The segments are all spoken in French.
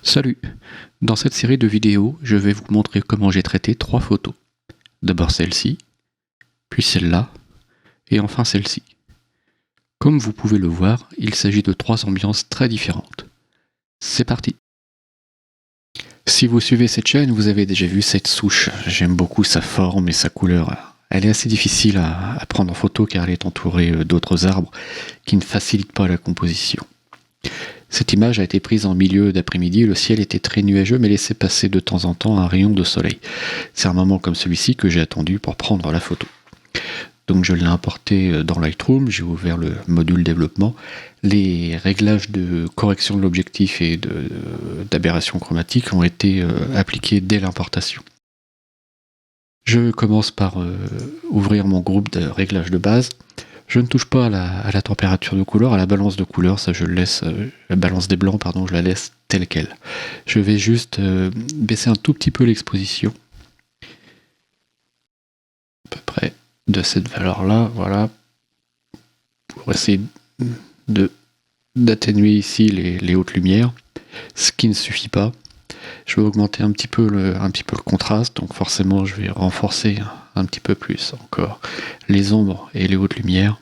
Salut! Dans cette série de vidéos, je vais vous montrer comment j'ai traité 3 photos. D'abord celle-ci, puis celle-là, et enfin celle-ci. Comme vous pouvez le voir, il s'agit de 3 ambiances très différentes. C'est parti! Si vous suivez cette chaîne, vous avez déjà vu cette souche. J'aime beaucoup sa forme et sa couleur. Elle est assez difficile à prendre en photo car elle est entourée d'autres arbres qui ne facilitent pas la composition. Cette image a été prise en milieu d'après-midi, le ciel était très nuageux mais laissait passer de temps en temps un rayon de soleil. C'est un moment comme celui-ci que j'ai attendu pour prendre la photo. Donc je l'ai importé dans Lightroom, j'ai ouvert le module développement. Les réglages de correction de l'objectif et d'aberration chromatique ont été appliqués dès l'importation. Je commence par ouvrir mon groupe de réglages de base. Je ne touche pas à la température de couleur, à la balance de couleur, ça je le laisse, la balance des blancs, pardon, je la laisse telle qu'elle. Je vais juste baisser un tout petit peu l'exposition. À peu près de cette valeur-là, voilà. Pour essayer d'atténuer ici les hautes lumières, ce qui ne suffit pas. Je vais augmenter un petit peu le contraste, donc forcément je vais renforcer un petit peu plus encore les ombres et les hautes lumières.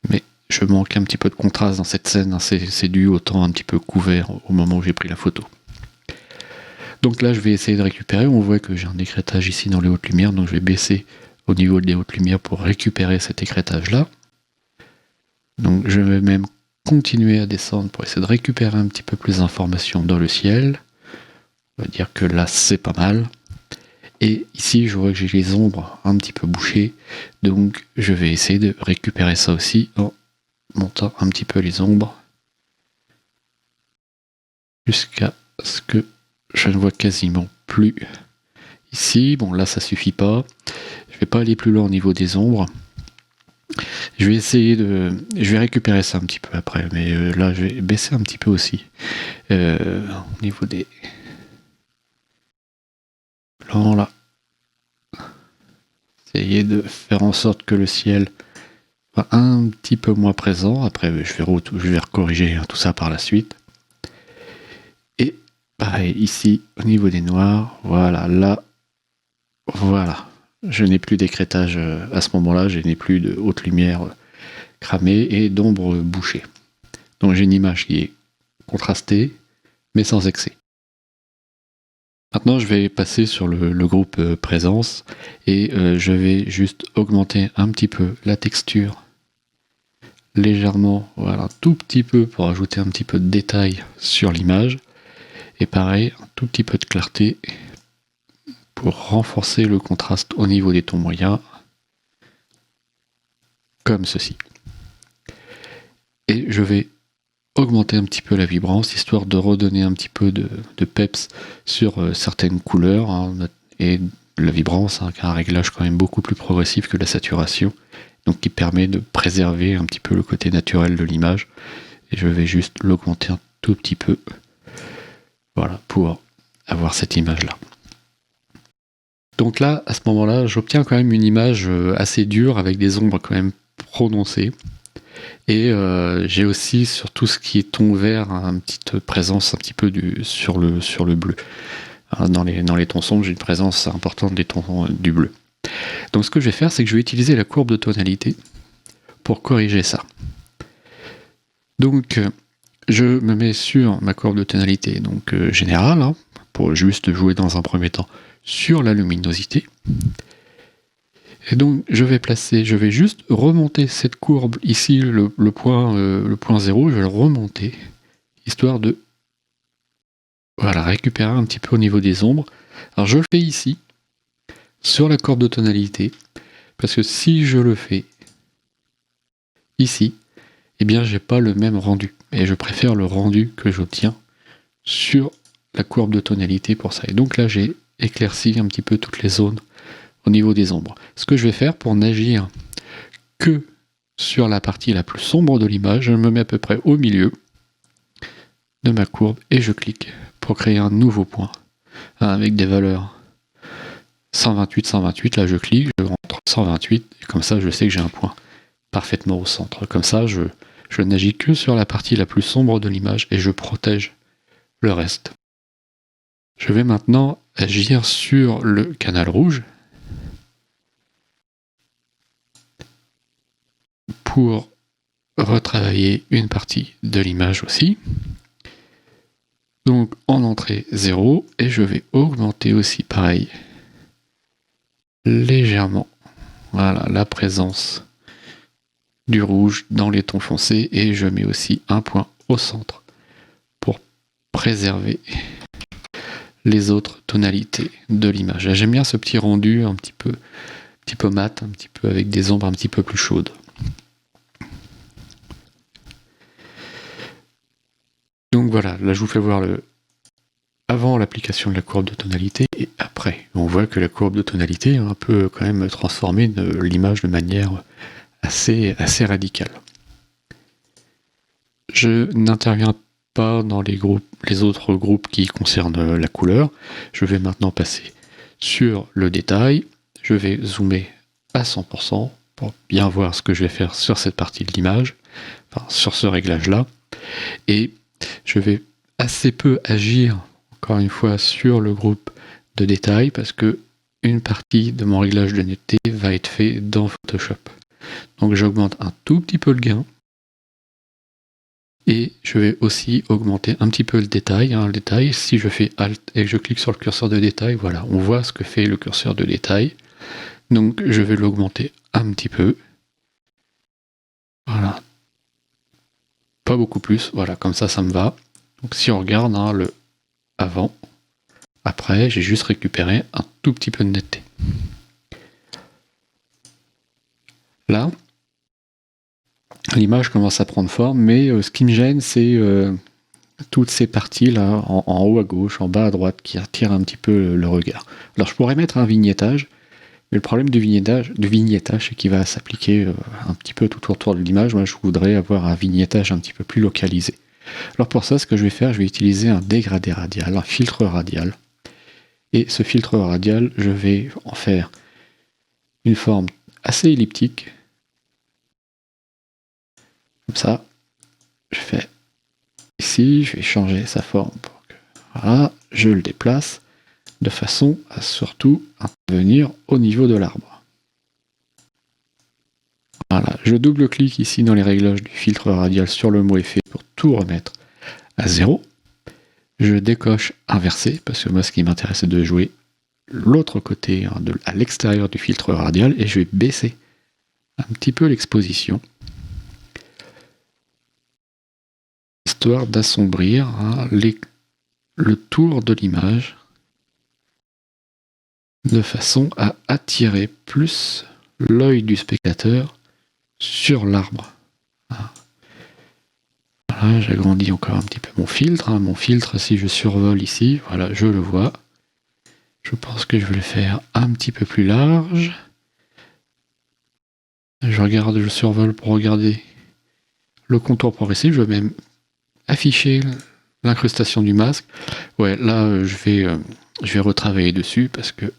Mais je manque un petit peu de contraste dans cette scène, hein. C'est dû au temps un petit peu couvert au moment où j'ai pris la photo. Donc là je vais essayer de récupérer, on voit que j'ai un écrêtage ici dans les hautes lumières, donc je vais baisser au niveau des hautes lumières pour récupérer cet écrêtage là. Donc je vais même continuer à descendre pour essayer de récupérer un petit peu plus d'informations dans le ciel. On va dire que là c'est pas mal. Et ici je vois que j'ai les ombres un petit peu bouchées, donc je vais essayer de récupérer ça aussi en montant un petit peu les ombres jusqu'à ce que je ne vois quasiment plus ici. Bon là ça suffit pas, je vais pas aller plus loin au niveau des ombres. Je vais récupérer ça un petit peu après, mais là je vais baisser un petit peu aussi au niveau des blancs là. Essayer de faire en sorte que le ciel soit un petit peu moins présent. Après je vais corriger tout ça par la suite. Et pareil ici au niveau des noirs, voilà, là, voilà. Je n'ai plus d'écrêtage à ce moment-là, je n'ai plus de haute lumière cramée et d'ombre bouchée. Donc j'ai une image qui est contrastée, mais sans excès. Maintenant je vais passer sur le groupe présence et je vais juste augmenter un petit peu la texture légèrement, voilà, un tout petit peu pour ajouter un petit peu de détail sur l'image. Et pareil, un tout petit peu de clarté pour renforcer le contraste au niveau des tons moyens, comme ceci. Et je vais augmenter un petit peu la vibrance, histoire de redonner un petit peu de peps sur certaines couleurs, hein, et la vibrance, hein, qui a un réglage quand même beaucoup plus progressif que la saturation, donc qui permet de préserver un petit peu le côté naturel de l'image. Et je vais juste l'augmenter un tout petit peu, voilà, pour avoir cette image-là. Donc là, à ce moment-là, j'obtiens quand même une image assez dure, avec des ombres quand même prononcées. Et j'ai aussi sur tout ce qui est ton vert une petite présence un petit peu sur le bleu. Dans les tons sombres, j'ai une présence importante des tons du bleu. Donc ce que je vais faire, c'est que je vais utiliser la courbe de tonalité pour corriger ça. Donc je me mets sur ma courbe de tonalité donc générale, hein, pour juste jouer dans un premier temps sur la luminosité. Et donc je vais juste remonter cette courbe ici, le point 0, je vais le remonter, histoire de, voilà, récupérer un petit peu au niveau des ombres. Alors je le fais ici, sur la courbe de tonalité, parce que si je le fais ici, eh bien j'ai pas le même rendu, et je préfère le rendu que j'obtiens sur la courbe de tonalité pour ça. Et donc là j'ai éclairci un petit peu toutes les zones au niveau des ombres. Ce que je vais faire pour n'agir que sur la partie la plus sombre de l'image, je me mets à peu près au milieu de ma courbe et je clique pour créer un nouveau point avec des valeurs 128, 128. Là je clique, je rentre 128 et comme ça je sais que j'ai un point parfaitement au centre. Comme ça je n'agis que sur la partie la plus sombre de l'image et je protège le reste. Je vais maintenant agir sur le canal rouge pour retravailler une partie de l'image aussi. Donc en entrée 0, et je vais augmenter aussi pareil légèrement, voilà, la présence du rouge dans les tons foncés, et je mets aussi un point au centre pour préserver les autres tonalités de l'image. J'aime bien ce petit rendu un petit peu mat, un petit peu avec des ombres un petit peu plus chaudes. Donc voilà, là je vous fais voir avant l'application de la courbe de tonalité et après. On voit que la courbe de tonalité a un peu quand même transformé l'image de manière assez radicale. Je n'interviens pas dans les autres groupes qui concernent la couleur. Je vais maintenant passer sur le détail. Je vais zoomer à 100% pour bien voir ce que je vais faire sur cette partie de l'image, enfin sur ce réglage-là. Et je vais assez peu agir, encore une fois, sur le groupe de détail parce que une partie de mon réglage de netteté va être fait dans Photoshop. Donc j'augmente un tout petit peu le gain. Et je vais aussi augmenter un petit peu le détail. Le détail, si je fais Alt et que je clique sur le curseur de détail, voilà, on voit ce que fait le curseur de détail. Donc je vais l'augmenter un petit peu. Voilà. Pas beaucoup plus, voilà, comme ça, ça me va. Donc si on regarde le avant, après, j'ai juste récupéré un tout petit peu de netteté. Là, l'image commence à prendre forme, mais ce qui me gêne, c'est toutes ces parties-là, en haut à gauche, en bas à droite, qui attirent un petit peu le regard. Alors je pourrais mettre un vignettage, mais le problème du vignettage c'est qu'il va s'appliquer un petit peu tout autour de l'image. Moi, je voudrais avoir un vignettage un petit peu plus localisé. Alors pour ça, ce que je vais faire, je vais utiliser un dégradé radial, un filtre radial. Et ce filtre radial, je vais en faire une forme assez elliptique. Comme ça, je fais ici, je vais changer sa forme pour que, voilà, je le déplace de façon à surtout intervenir au niveau de l'arbre. Voilà, je double-clique ici dans les réglages du filtre radial sur le mot effet pour tout remettre à 0. Je décoche inversé, parce que moi ce qui m'intéresse c'est de jouer l'autre côté, à l'extérieur du filtre radial, et je vais baisser un petit peu l'exposition, histoire d'assombrir le tour de l'image, de façon à attirer plus l'œil du spectateur sur l'arbre. Voilà, j'agrandis encore un petit peu mon filtre. Mon filtre, si je survole ici, voilà, je le vois. Je pense que je vais le faire un petit peu plus large. Je survole pour regarder le contour progressif. Je vais même afficher l'incrustation du masque. Ouais, là, je vais retravailler dessus parce que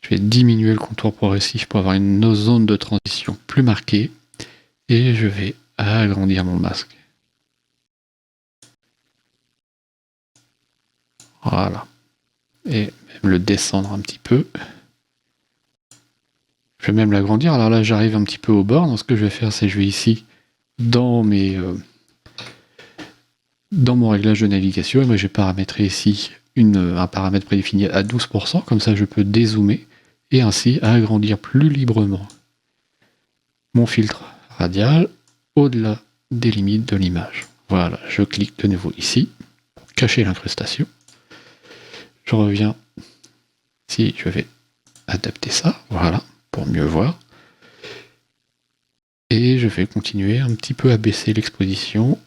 je vais diminuer le contour progressif pour avoir une zone de transition plus marquée. Et je vais agrandir mon masque. Voilà. Et même le descendre un petit peu. Je vais même l'agrandir. Alors là, j'arrive un petit peu au bord. Donc ce que je vais faire, c'est que je vais ici dans mon réglage de navigation. Et moi, je vais paramétrer ici un paramètre prédéfini à 12%. Comme ça, je peux dézoomer et ainsi agrandir plus librement mon filtre radial au-delà des limites de l'image. Voilà, je clique de nouveau ici pour cacher l'incrustation. Je reviens ici, je vais adapter ça, voilà, pour mieux voir. Et je vais continuer un petit peu à baisser l'exposition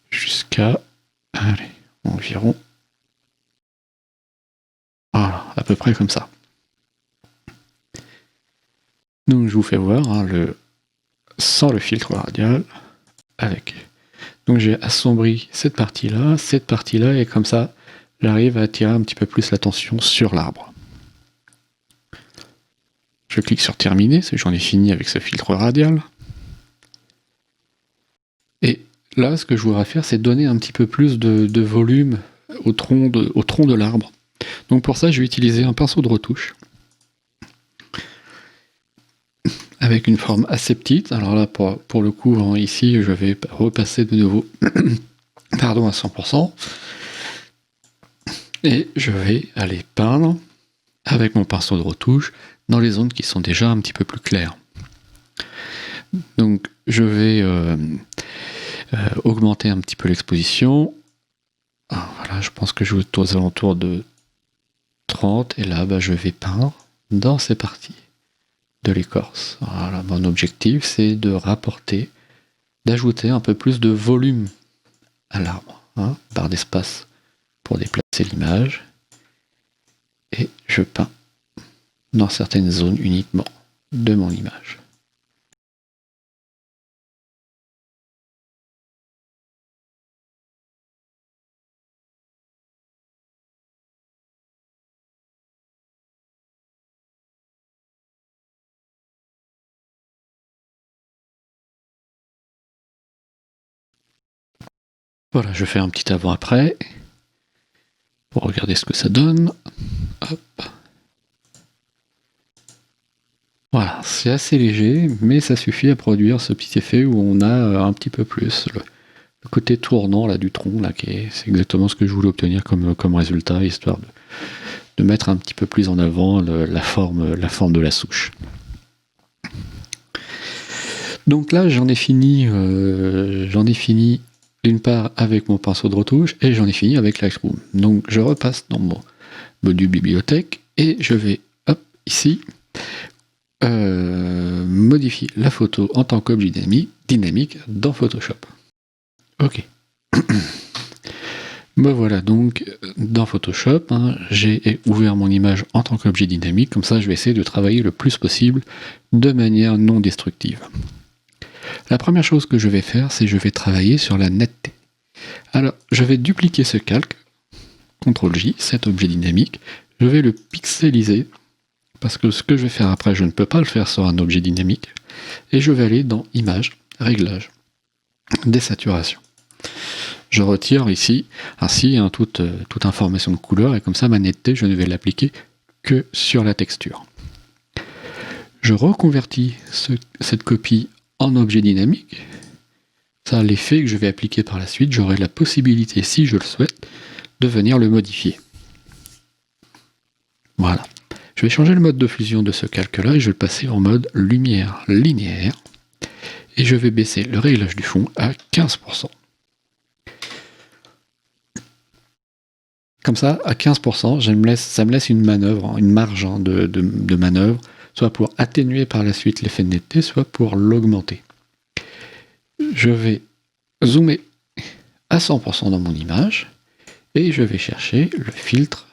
jusqu'à, allez, environ, voilà, à peu près comme ça. Donc je vous fais voir sans le filtre radial, avec. Donc j'ai assombri cette partie-là, et comme ça, j'arrive à attirer un petit peu plus l'attention sur l'arbre. Je clique sur terminer, c'est que j'en ai fini avec ce filtre radial. Et Là, ce que je voudrais faire, c'est donner un petit peu plus de volume au tronc de l'arbre. Donc pour ça, je vais utiliser un pinceau de retouche avec une forme assez petite. Alors là, pour le coup, hein, ici, je vais repasser de nouveau pardon, à 100%. Et je vais aller peindre avec mon pinceau de retouche dans les zones qui sont déjà un petit peu plus claires. Donc je vais augmenter un petit peu l'exposition. Voilà, je pense que je vais aux alentours de 30 et là je vais peindre dans ces parties de l'écorce. Voilà, mon objectif c'est de rapporter, d'ajouter un peu plus de volume à l'arbre, hein, par d'espace pour déplacer l'image. Et je peins dans certaines zones uniquement de mon image. Voilà, je fais un petit avant-après pour regarder ce que ça donne. Hop. Voilà, c'est assez léger, mais ça suffit à produire ce petit effet où on a un petit peu plus le côté tournant là, du tronc, là, c'est exactement ce que je voulais obtenir comme résultat, histoire de mettre un petit peu plus en avant la forme de la souche. Donc là, j'en ai fini d'une part avec mon pinceau de retouche et j'en ai fini avec Lightroom. Donc je repasse dans mon module bibliothèque et je vais, hop, ici, modifier la photo en tant qu'objet dynamique dans Photoshop. Ok. Me voilà donc dans Photoshop, hein, j'ai ouvert mon image en tant qu'objet dynamique, comme ça je vais essayer de travailler le plus possible de manière non destructive. La première chose que je vais faire, c'est que je vais travailler sur la netteté. Alors, je vais dupliquer ce calque, CTRL-J, cet objet dynamique, je vais le pixeliser, parce que ce que je vais faire après, je ne peux pas le faire sur un objet dynamique, et je vais aller dans Images, Réglages, Désaturation. Je retire ici, ainsi, hein, toute information de couleur, et comme ça, ma netteté, je ne vais l'appliquer que sur la texture. Je reconvertis cette copie en objet dynamique. Ça, l'effet que je vais appliquer par la suite, j'aurai la possibilité, si je le souhaite, de venir le modifier. Voilà. Je vais changer le mode de fusion de ce calque-là et je vais le passer en mode lumière linéaire. Et je vais baisser le réglage du fond à 15%. Comme ça, à 15%, ça me laisse une manœuvre, une marge de manœuvre, soit pour atténuer par la suite l'effet de netteté, soit pour l'augmenter. Je vais zoomer à 100% dans mon image et je vais chercher le filtre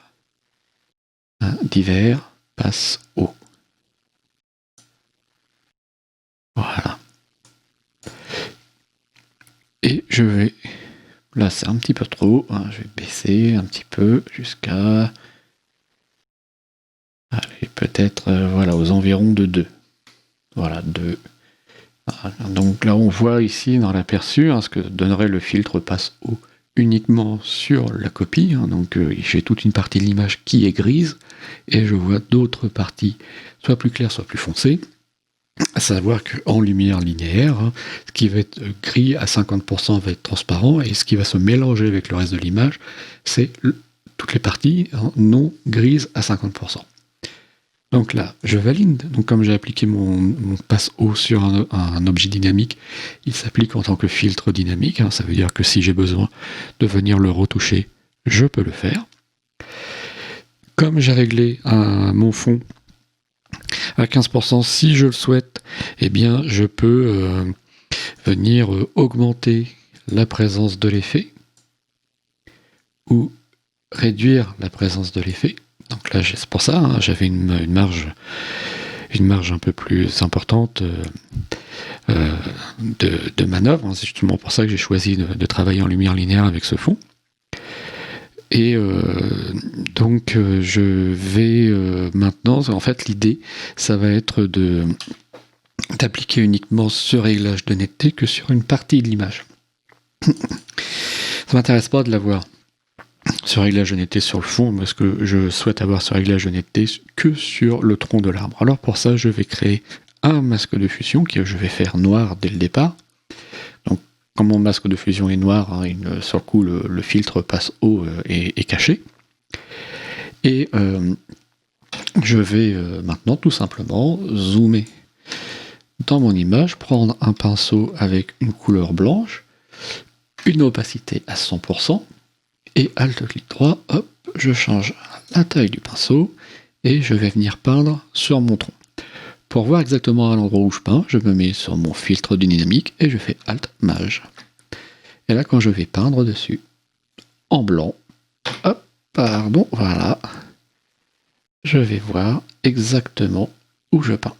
d'hiver passe haut. Voilà. Et je vais... Là, c'est un petit peu trop. Hein, je vais baisser un petit peu jusqu'à... Allez, peut-être voilà, aux environs de 2. Voilà, 2. Voilà, donc là, on voit ici dans l'aperçu ce que donnerait le filtre passe haut uniquement sur la copie. Hein, donc j'ai toute une partie de l'image qui est grise et je vois d'autres parties soit plus claires, soit plus foncées. À savoir qu'en lumière linéaire, hein, ce qui va être gris à 50% va être transparent et ce qui va se mélanger avec le reste de l'image, c'est toutes les parties non grises à 50%. Donc là, je valide. Donc comme j'ai appliqué mon passe haut sur un objet dynamique, il s'applique en tant que filtre dynamique. Hein, ça veut dire que si j'ai besoin de venir le retoucher, je peux le faire. Comme j'ai réglé mon fond à 15%, si je le souhaite, eh bien, je peux venir augmenter la présence de l'effet ou réduire la présence de l'effet. Donc là, c'est pour ça, hein, j'avais une marge un peu plus importante de manœuvre. C'est justement pour ça que j'ai choisi de travailler en lumière linéaire avec ce fond. Et donc je vais maintenant, en fait l'idée, ça va être d'appliquer uniquement ce réglage de netteté que sur une partie de l'image. Ça m'intéresse pas de l'avoir ce réglage de netteté sur le fond, parce que je souhaite avoir ce réglage de netteté que sur le tronc de l'arbre. Alors pour ça, je vais créer un masque de fusion que je vais faire noir dès le départ. Donc quand mon masque de fusion est noir, hein, sur le coup le filtre passe haut et caché. Et je vais maintenant tout simplement zoomer dans mon image, prendre un pinceau avec une couleur blanche, une opacité à 100%, et Alt-clic droit, hop, je change la taille du pinceau, et je vais venir peindre sur mon tronc. Pour voir exactement à l'endroit où je peins, je me mets sur mon filtre de dynamique, et je fais Alt-Maj. Et là, quand je vais peindre dessus, en blanc, hop, pardon, voilà, je vais voir exactement où je peins.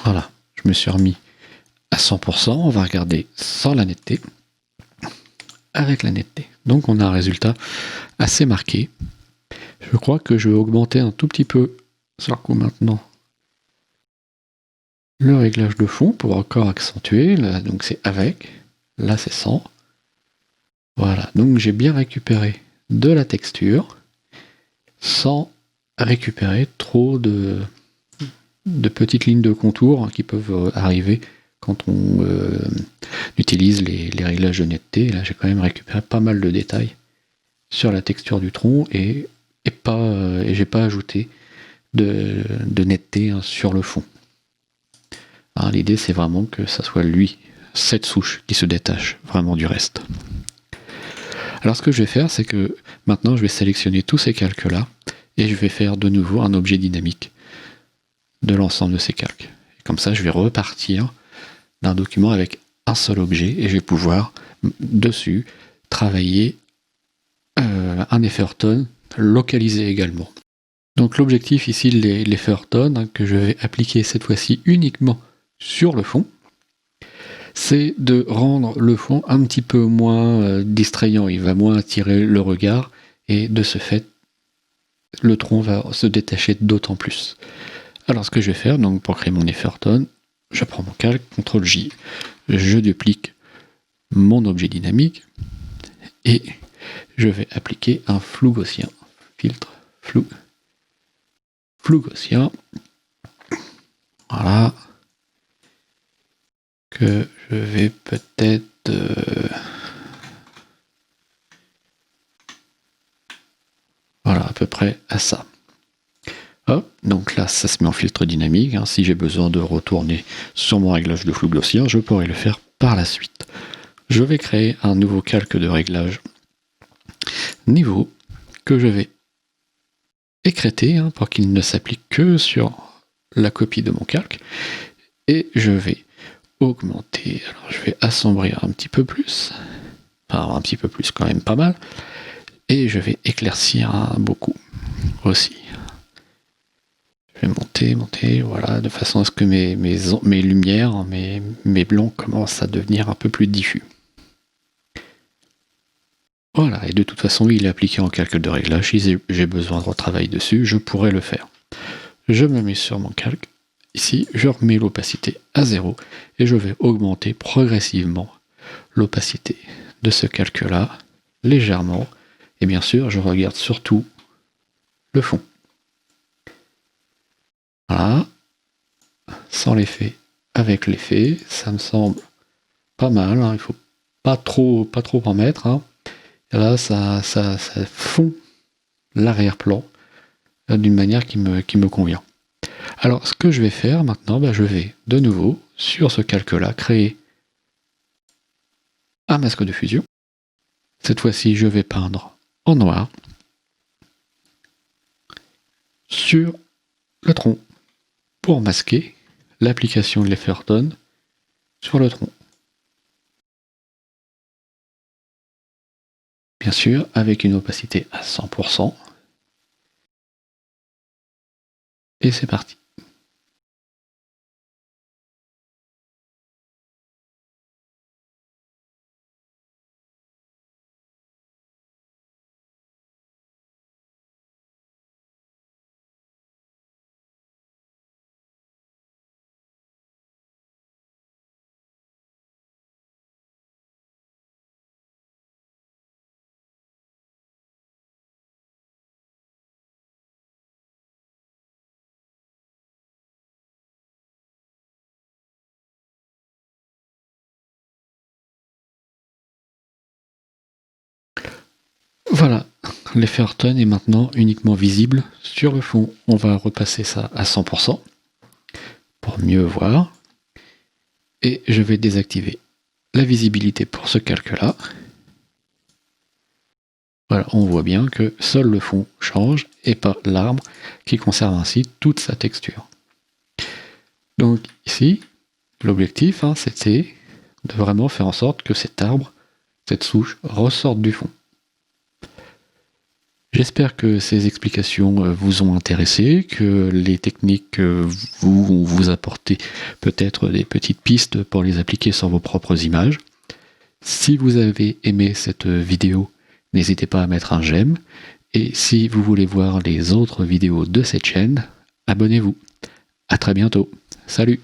Voilà, je me suis remis à 100%, on va regarder sans la netteté, avec la netteté. Donc on a un résultat assez marqué. Je crois que je vais augmenter un tout petit peu, sur le coup maintenant, le réglage de fond pour encore accentuer. Là, donc c'est avec, là c'est sans. Voilà, donc j'ai bien récupéré de la texture sans récupérer trop de petites lignes de contour qui peuvent arriver quand on utilise les réglages de netteté. Là j'ai quand même récupéré pas mal de détails sur la texture du tronc et j'ai pas ajouté de netteté sur le fond. Hein, l'idée c'est vraiment que ça soit lui, cette souche, qui se détache vraiment du reste. Alors ce que je vais faire, c'est que maintenant je vais sélectionner tous ces calques là et je vais faire de nouveau un objet dynamique de l'ensemble de ces calques. Et comme ça je vais repartir d'un document avec un seul objet et je vais pouvoir dessus travailler un effet Orton localisé également. Donc l'objectif ici, l'effet Orton, que je vais appliquer cette fois-ci uniquement sur le fond, c'est de rendre le fond un petit peu moins distrayant, il va moins attirer le regard, et de ce fait, le tronc va se détacher d'autant plus. Alors ce que je vais faire, donc pour créer mon effet Orton, je prends mon calque, CTRL-J, je duplique mon objet dynamique, et je vais appliquer un flou gaussien, filtre, flou gaussien, voilà, que je vais peut-être voilà, à peu près à ça. Hop, donc là ça se met en filtre dynamique, hein. Si j'ai besoin de retourner sur mon réglage de flou gaussien, je pourrai le faire par la suite. Je vais créer un nouveau calque de réglage niveau que je vais écrêter, hein, pour qu'il ne s'applique que sur la copie de mon calque, et je vais augmenter, alors je vais assombrir un petit peu plus, enfin un petit peu plus quand même pas mal, et je vais éclaircir beaucoup aussi. Je vais monter, voilà, de façon à ce que mes lumières, mes blancs commencent à devenir un peu plus diffus. Voilà, et de toute façon il est appliqué en calque de réglage, si j'ai besoin de retravailler dessus, je pourrais le faire. Je me mets sur mon calque, ici je remets l'opacité à 0, et je vais augmenter progressivement l'opacité de ce calque là, légèrement, et bien sûr je regarde surtout le fond. Voilà, sans l'effet, avec l'effet, ça me semble pas mal, hein. Il faut pas trop en mettre, hein. Là, ça fond l'arrière-plan d'une manière qui me convient. Alors, ce que je vais faire maintenant, je vais de nouveau, sur ce calque-là, créer un masque de fusion. Cette fois-ci, je vais peindre en noir sur le tronc pour masquer l'application de l'effet Horton sur le tronc. Bien sûr, avec une opacité à 100%. Et c'est parti. Voilà, l'effet Horton est maintenant uniquement visible sur le fond. On va repasser ça à 100% pour mieux voir. Et je vais désactiver la visibilité pour ce calque-là. Voilà, on voit bien que seul le fond change et pas l'arbre qui conserve ainsi toute sa texture. Donc ici, l'objectif, c'était de vraiment faire en sorte que cet arbre, cette souche, ressorte du fond. J'espère que ces explications vous ont intéressé, que les techniques vous apporté peut-être des petites pistes pour les appliquer sur vos propres images. Si vous avez aimé cette vidéo, n'hésitez pas à mettre un j'aime. Et si vous voulez voir les autres vidéos de cette chaîne, abonnez-vous. À très bientôt. Salut!